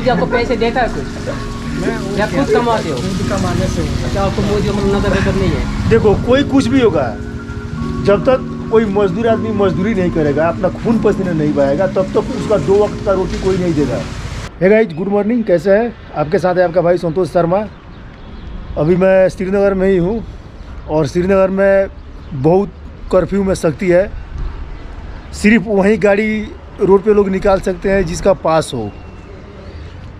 मोदी आपको पैसे देता है कुछ या खुद कमाते हो? कमाने से क्या आपको मोदी नजर बेकर नहीं है? देखो कोई कुछ भी होगा, जब तक कोई मजदूर आदमी मजदूरी नहीं करेगा, अपना खून पसीना नहीं बहाएगा, तब तक उसका 2 वक्त का रोटी कोई नहीं देगा। हे गाइस, गुड मॉर्निंग, कैसे है? आपके साथ है आपका भाई संतोष शर्मा। अभी मैं श्रीनगर में ही हूँ और श्रीनगर में बहुत कर्फ्यू में सख्ती है। सिर्फ वहीं गाड़ी रोड पे लोग निकाल सकते हैं जिसका पास हो,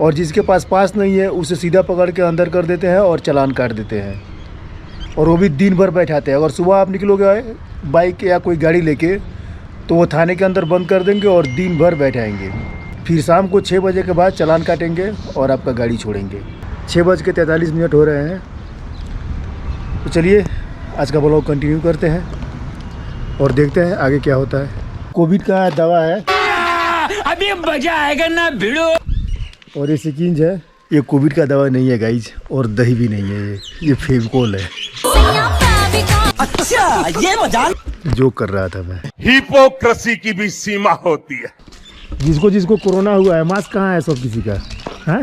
और जिसके पास नहीं है उसे सीधा पकड़ के अंदर कर देते हैं और चालान काट देते हैं, और वो भी दिन भर बैठाते हैं। अगर सुबह आप निकलोगे बाइक या कोई गाड़ी लेके तो वो थाने के अंदर बंद कर देंगे और दिन भर बैठाएंगे। फिर शाम को 6 बजे के बाद चालान काटेंगे और आपका गाड़ी छोड़ेंगे। 6:43 हो रहे हैं। तो चलिए आज का ब्लॉग कंटिन्यू करते हैं और देखते हैं आगे क्या होता है। कोविड का दवा है, अभी मजा आएगा ना भिड़ो। और ये सिकिंज है। ये कोविड का दवा नहीं है गाइज, और दही भी नहीं है, ये फेविकोल है। अच्छा ये मजाक जो कर रहा था मैं। हिपोक्रेसी की भी सीमा होती है। जिसको कोरोना हुआ है, मास्क कहाँ है सब किसी का है?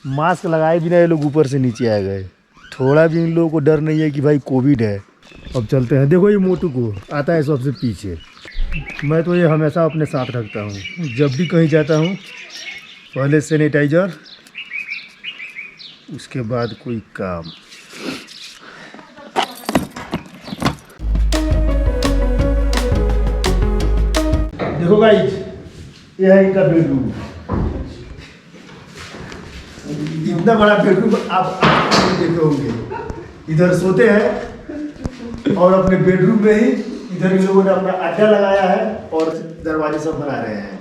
मास्क लगाए बिना ये लोग ऊपर से नीचे आ गए। थोड़ा भी इन लोगों को डर नहीं है कि भाई कोविड है। अब चलते हैं। देखो ये मोटू को आता है सबसे पीछे। मैं तो ये हमेशा अपने साथ रखता हूँ। जब भी कहीं जाता हूँ पहले सैनिटाइजर, उसके बाद कोई काम। देखो गाइस, ये है इनका बेडरूम। इतना बड़ा बेडरूम आप देखे होंगे। इधर सोते हैं और अपने बेडरूम में ही इधर इन लोगों ने अपना अड्डा लगाया है और दरवाजे सब बना रहे हैं।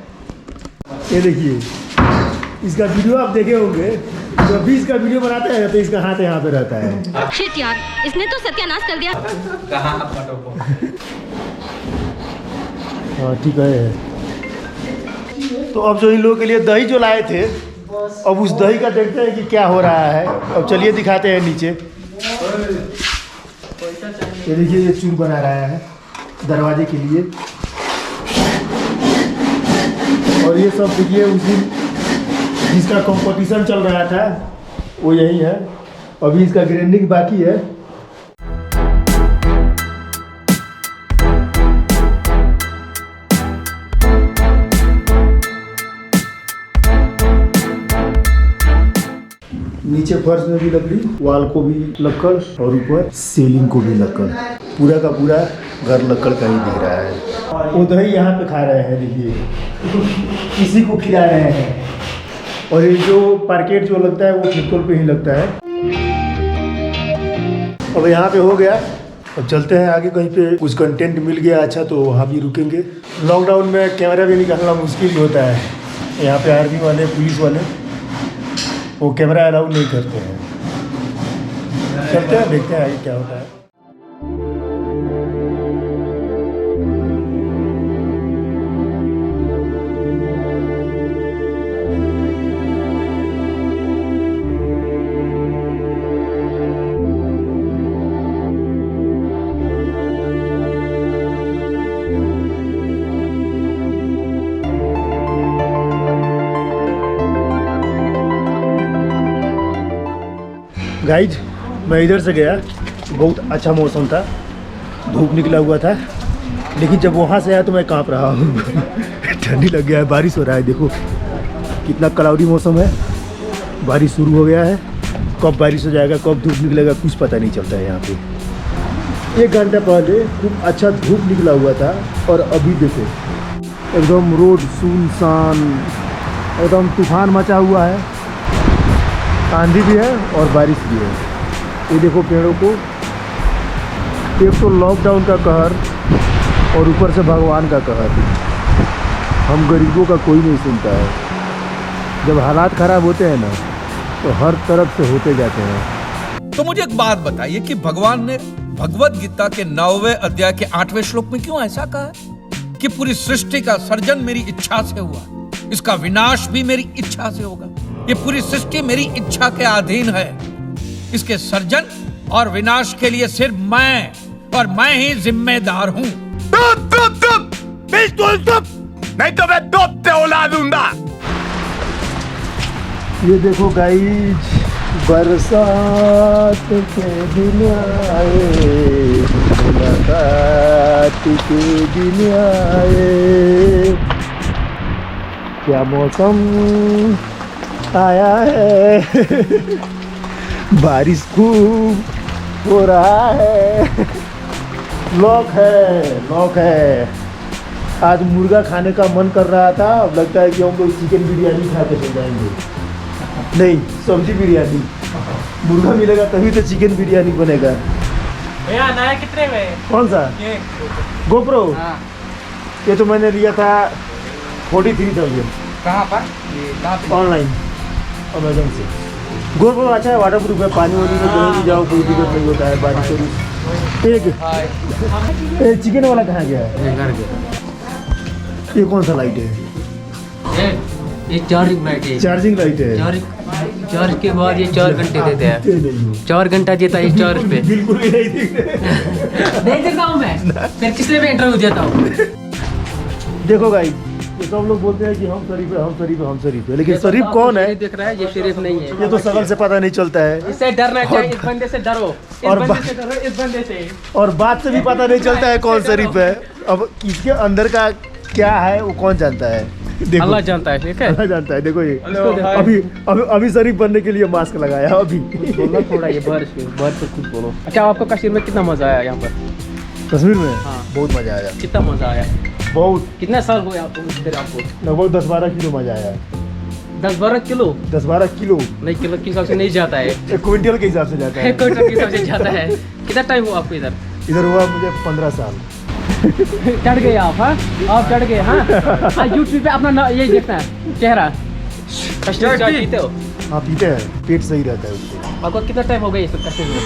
ये देखिए, इसका वीडियो आप देखे होंगे। जब भी इसका वीडियो बनाते हैं तो इसका हाथ यहाँ पे रहता है। शिट यार, इसने तो सत्यानाश कर दिया। कहाँ आप फटो को? हाँ ठीक है। तो अब जो इन लोगों के लिए दही जो लाए थे, अब उस दही का देखते हैं कि क्या हो रहा है। अब चलिए दिखाते हैं नीचे। ये देखिए, ये चूर बना रहा है दरवाजे के लिए। और ये सब देखिए उस दिन जिसका कंपटीशन चल रहा था वो यही है। अभी इसका ग्राइंडिंग बाकी है। नीचे फर्श में भी लकड़ी, वाल को भी लक्कड़ और ऊपर सीलिंग को भी लक्कड़। पूरा का पूरा घर लक्कड़ का ही दिख रहा है। वो दही यहाँ पे खा रहे हैं, देखिए इसी को खिला रहे हैं। और ये जो पार्केट जो लगता है वो फेविकोल पे ही लगता है। अब यहाँ पे हो गया। अब चलते हैं आगे, कहीं पे कुछ कंटेंट मिल गया अच्छा तो वहाँ भी रुकेंगे। लॉकडाउन में कैमरा भी निकालना मुश्किल ही होता है। यहाँ पे आर्मी वाले, पुलिस वाले वो कैमरा अलाउ नहीं करते हैं। चलते हैं, देखते हैं आगे क्या होता है। गाइज, मैं इधर से गया, बहुत अच्छा मौसम था, धूप निकला हुआ था। लेकिन जब वहाँ से आया तो मैं काँप रहा हूँ। ठंडी लग गया है, बारिश हो रहा है। देखो कितना क्लाउडी मौसम है, बारिश शुरू हो गया है। कब बारिश हो जाएगा, कब धूप निकलेगा, कुछ पता नहीं चलता है यहाँ पे। 1 घंटा पहले खूब अच्छा धूप निकला हुआ था और अभी देखो एकदम रोड सुनसान, एकदम तूफान मचा हुआ है। आंधी भी है और बारिश भी है। ये देखो पेड़ों को। एक तो लॉकडाउन का कहर और ऊपर से भगवान का कहर। हम गरीबों का कोई नहीं सुनता है। जब हालात खराब होते हैं ना तो हर तरफ से होते जाते हैं। तो मुझे एक बात बताइए कि भगवान ने भगवत गीता के 9वें अध्याय के 8वें श्लोक में क्यों ऐसा कहा है कि पूरी सृष्टि का सर्जन मेरी इच्छा से हुआ, इसका विनाश भी मेरी इच्छा से होगा। ये पूरी सृष्टि मेरी इच्छा के अधीन है। इसके सर्जन और विनाश के लिए सिर्फ मैं और मैं ही जिम्मेदार हूँ। बिल्कुल चुप, नहीं तो मैं 2 औला दूंगा। ये देखो गाइज, बरसात के दिन आए, मुलाकात के दिन आए, क्या मौसम आया है। बारिश खूब हो रहा है। लॉक है। आज मुर्गा खाने का मन कर रहा था, अब लगता है कि हम लोग चिकन बिरयानी खा के चल जाएंगे। नहीं, सब्जी बिरयानी। मुर्गा मिलेगा तभी तो चिकन बिरयानी बनेगा। भैया नया कितने में? कौन सा? ये गोप्रो? हाँ। ये तो मैंने लिया था 43,000 कहाँ पर? ऑनलाइन, अमेजोन से। गोप्रो अच्छा है, वाटर प्रूफ है, पानी वानी में कहीं भी जाओ कोई दिक्कत नहीं होता है। बारिश एक चिकन वाला कहाँ गया है? घर गया। ये कौन सा लाइट है? ये चार्जिंग लाइट है। चार्जिंग लाइट है। चार्ज के बाद ये 4 घंटे देते हैं। 4 घंटा देता है चार्ज पे। बिल्कुल भी नहीं दिख रहे। नहीं देता हूँ मैं, फिर किसने भी इंटरव्यू देता हूँ। देखो गाइस, ये सब लोग बोलते हैं कि हम शरीफ है, लेकिन शरीफ कौन है? दिख रहा है ये शरीफ नहीं है। ये तो शकल से पता नहीं चलता है। इससे डरना चाहिए, इस बंदे से डरो। और इस बंदे से और बात से भी पता नहीं चलता है कौन शरीफ है। अब इसके अंदर का क्या है वो कौन जानता है? देखो, अल्लाह जानता है। ठीक है, अल्लाह जानता है। देखो ये अभी शरीफ बनने के लिए मास्क लगाया अभी। बोलना थोड़ा ये बारिश पे कुछ बोलो। अच्छा, आपको कश्मीर में कितना मजा आया यहाँ पर? कश्मीर में हाँ। बहुत मजा आया। कितना मजा आया? बहुत। कितने साल हुए आपको इधर? आपको लगभग 10-12 किलो मजा आया। 10-12 किलो? 10-12 किलो नहीं, किलो के हिसाब से नहीं जाता है। 1 क्विंटल के हिसाब से जाता है। 1 क्विंटल के हिसाब से जाता है। कितना टाइम हुआ आपको इधर? इधर हुआ मुझे 15 साल। चढ़ गए आप? हाँ, आप चढ़ गए। हाँ, यूट्यूब पे अपना ये देखना है चेहरा। कश्मीर चाय पीते हो? हाँ पीते हैं, पेट सही रहता है उससे। आपको कितना टाइम हो गया इस कश्मीर में?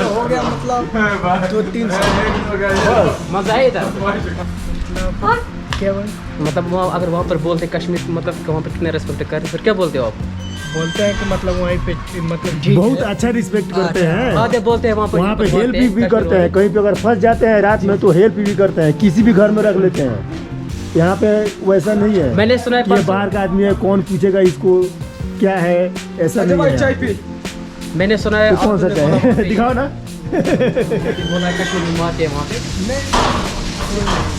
हो गया मतलब 2-3 साल। मजा है इधर? क्या भाई? मतलब वहाँ अगर वहाँ पर बोलते कश्मीर, मतलब वहाँ पर कितने रेस्पेक्ट कर, फिर क्या बोलते हो आप? बोलते हैं कि मतलब वहीं पे मतलब ठीक बहुत है। अच्छा रिस्पेक्ट करते हैं। आधे बोलते हैं वहाँ पर हेल्प भी करते हैं। कहीं पे अगर फंस जाते हैं रात में तो हेल्प भी करते हैं, किसी भी घर में रख लेते हैं। यहाँ पे वैसा नहीं है। मैंने सुना है कि ये बाहर का आदमी है, कौन पूछेगा इसको क्या है, ऐसा नहीं है। मैंने सुना है। तो कौन सा चाहे दिखाओ ना। बोला है कश्मीर में आते हैं वहाँ पे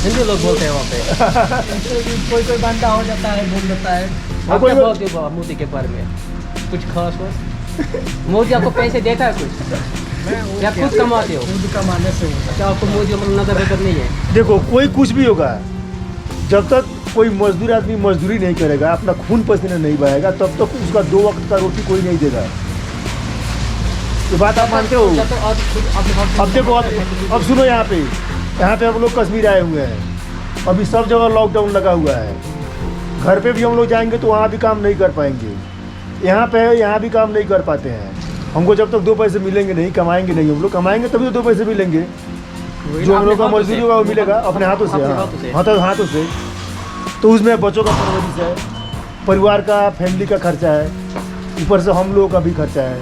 हिंदी लोग बोलते हैं वहाँ पे। कोई बंदा हो जाता है, बोल देता है। आप क्या बोलते हो मोदी के बारे में? कुछ खास बात? मोदी आपको पैसे देता है कुछ या खुद कमाते हो? खुद कमाने से होता अच्छा, आपको मोदी मतलब नजर नहीं है? देखो, कोई कुछ भी होगा, जब तक कोई मजदूर आदमी मजदूरी नहीं करेगा, अपना खून पसीना नहीं बहाएगा, तब तक उसका 2 वक्त का रोटी कोई नहीं देगा। ये बात आप मानते हो? अब देखो, अब सुनो, यहाँ पे हम लोग कश्मीर आए हुए हैं। अभी सब जगह लॉकडाउन लगा हुआ है। घर पे भी हम लोग जाएंगे तो वहाँ भी काम नहीं कर पाएंगे। यहाँ भी काम नहीं कर पाते हैं। हमको जब तक 2 पैसे मिलेंगे नहीं, कमाएंगे नहीं, हम लोग कमाएंगे तभी तो 2 पैसे मिलेंगे। जो हम लोग का मजदूरी होगा वो मिलेगा अपने हाथों से। हाथों से। तो उसमें बच्चों का परवरिश है, परिवार का, फैमिली का खर्चा है, ऊपर से हम लोगों का भी खर्चा है।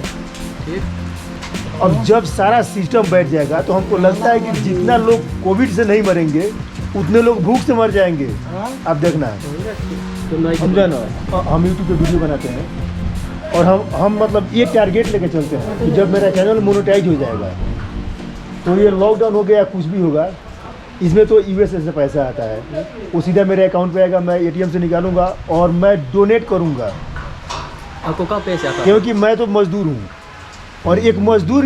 अब जब सारा सिस्टम बैठ जाएगा तो हमको लगता है कि जितना लोग कोविड से नहीं मरेंगे उतने लोग भूख से मर जाएंगे। आप देखना, समझा ना? हम यूट्यूब पे वीडियो बनाते हैं और हम मतलब ये टारगेट लेके चलते हैं कि जब मेरा चैनल मोनेटाइज हो जाएगा तो ये लॉकडाउन हो गया, कुछ भी होगा, इसमें तो यूएसए से पैसा आता है, वो सीधा मेरे अकाउंट पे आएगा, मैं एटीएम से निकालूंगा और मैं डोनेट करूंगा। आपको कहाँ पैसे आता है? क्योंकि मैं तो मजदूर हूँ और एक मजदूर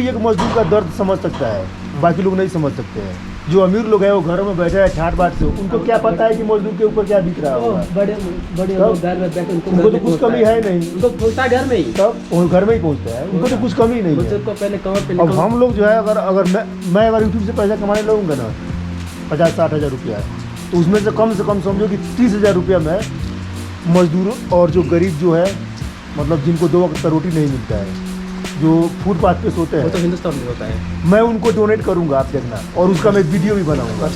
का दर्द समझ सकता है, बाकी लोग नहीं समझ सकते हैं। जो अमीर लोग हैं वो घरों में बैठे हैं ठाट बाट से, उनको क्या पता है कि मजदूर के ऊपर क्या बीत रहा होगा। बड़े लोग घर में बैठे, उनको तो कुछ कमी है नहीं, उनको पहुँचता घर में ही, तब वो घर में ही पहुँचता है, उनको तो कुछ कमी नहीं है। को पहले कवर पे अब हम लोग जो है, अगर मैं अगर यूट्यूब से पैसा कमाने लगूंगा ना 50-60 हज़ार रुपया, तो उसमें से कम समझो कि 30,000 रुपया मैं मजदूर और जो गरीब जो है, मतलब जिनको 2 वक्त का रोटी नहीं मिलता है, जो फुटपाथ पे सोते हैं, वो तो हिंदुस्तान में होता है, मैं उनको डोनेट करूंगा। आप देखना, और उसका मैं वीडियो भी बनाऊंगा।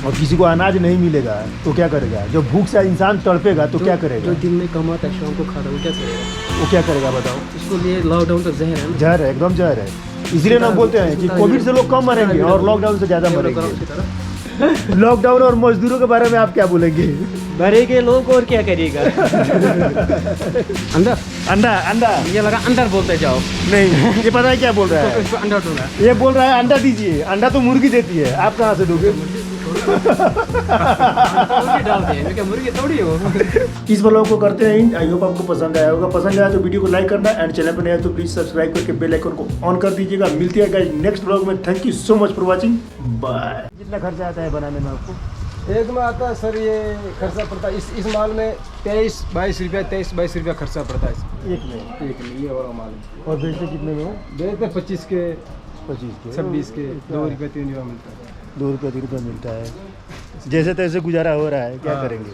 और किसी को अनाज नहीं मिलेगा तो क्या करेगा? जब भूख से इंसान तड़पेगा तो क्या करेगा? जो दिन में कमाता है शाम को खाता है, वो क्या करेगा? वो क्या करेगा बताओ? उसको लिए लॉकडाउन तो जहर है ना? जहर है, एकदम जहर है। इसलिए ना बोलते हैं कि कोविड से लोग कम मरेंगे और लॉकडाउन से ज़्यादा मरेंगे। लॉकडाउन और मजदूरों के बारे में आप क्या बोलेंगे? भरेंगे लोग और क्या करिएगा। अंदर अंडा अंडा ये लगा अंदर बोलते जाओ। नहीं, ये पता है क्या बोल रहा है? इसको अंदर दूंगा। ये बोल रहा है अंडा दीजिए। अंडा तो मुर्गी देती है, आप कहाँ से दोगे? मुर्गी डालते हैं, मैं क्या मुर्गी थोड़ी हो। इस ब्लॉग को करते हैं एंड। आई होप आपको पसंद आया होगा। पसंद आया तो वीडियो को लाइक करना एंड चैनल पर नया तो प्लीज सब्सक्राइब करके बेल आइकन को ऑन कर दीजिएगा। मिलती है गाइस नेक्स्ट ब्लॉग में। Thank you so much for watching, bye. कितना खर्चा आता है बनाने में आपको? एक में आता है सर, ये खर्चा पड़ता है इस माल में 23-22 रुपया खर्चा पड़ता है एक में ये वाला माल है। और बेचते कितने में हो? देते 25 के 26 के 2 रुपये 3 रुपया मिलता है। 2 रुपये 3 रुपये मिलता है। जैसे तैसे गुजारा हो रहा है, क्या करेंगे?